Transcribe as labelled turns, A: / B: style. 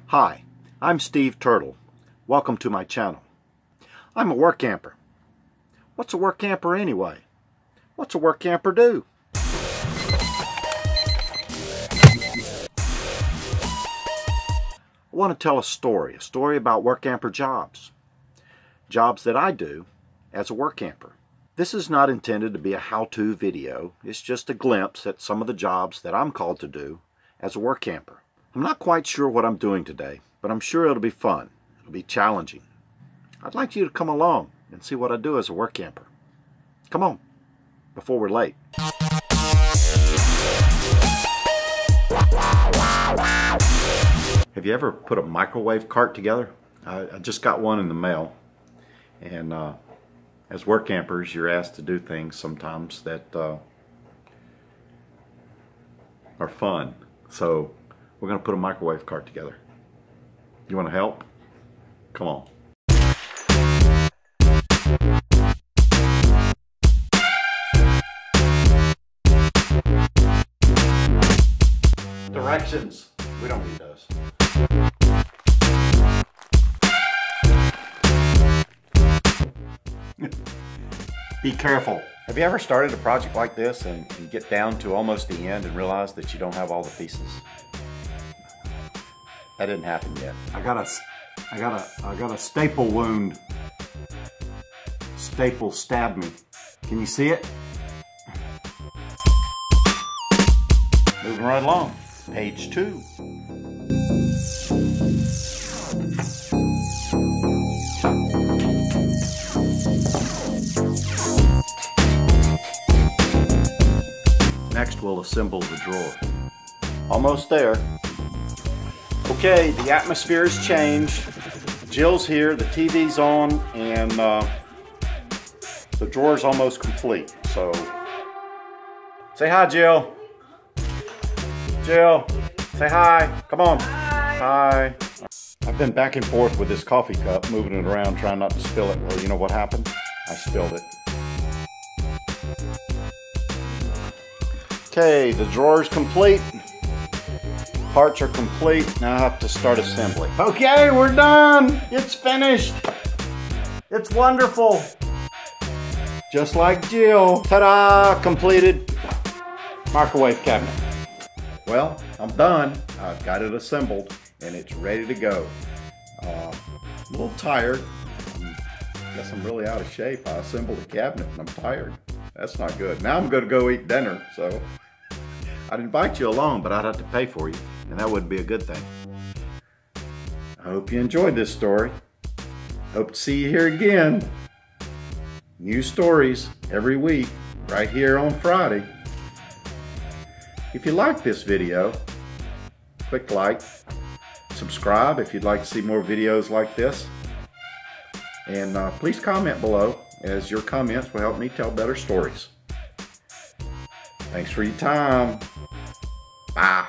A: Hi, I'm Steve Turtle. Welcome to my channel. I'm a Workamper. What's a Workamper anyway? What's a Workamper do? I want to tell a story about Workamper jobs. Jobs that I do as a Workamper. This is not intended to be a how-to video. It's just a glimpse at some of the jobs that I'm called to do as a Workamper. I'm not quite sure what I'm doing today, but I'm sure it'll be fun. It'll be challenging. I'd like you to come along and see what I do as a Workamper. Come on, before we're late. Have you ever put a microwave cart together? I just got one in the mail, and as Workampers, you're asked to do things sometimes that are fun. So we're going to put a microwave cart together. You want to help? Come on. Directions. We don't need those. Be careful. Have you ever started a project like this and you get down to almost the end and realize that you don't have all the pieces? That didn't happen yet. I got a staple wound. Staple stabbed me. Can you see it? Moving right along. Page 2. Next, we'll assemble the drawer. Almost there. Okay, the atmosphere's changed. Jill's here, the TV's on, and the drawer's almost complete. So, say hi, Jill. Jill, say hi. Come on. Hi. I've been back and forth with this coffee cup, moving it around, trying not to spill it. Well, you know what happened? I spilled it. Okay, the drawer's complete. Parts are complete. Now I have to start assembly. Okay, we're done. It's finished. It's wonderful. Just like Jill. Ta-da! Completed microwave cabinet. Well, I'm done. I've got it assembled and it's ready to go. A little tired. Guess I'm really out of shape. I assembled a cabinet and I'm tired. That's not good. Now I'm going to go eat dinner, so I'd invite you along, but I'd have to pay for you, and that wouldn't be a good thing. I hope you enjoyed this story. Hope to see you here again. New stories every week, right here on Friday. If you like this video, click like, subscribe if you'd like to see more videos like this, and please comment below, as your comments will help me tell better stories. Thanks for your time. Bye.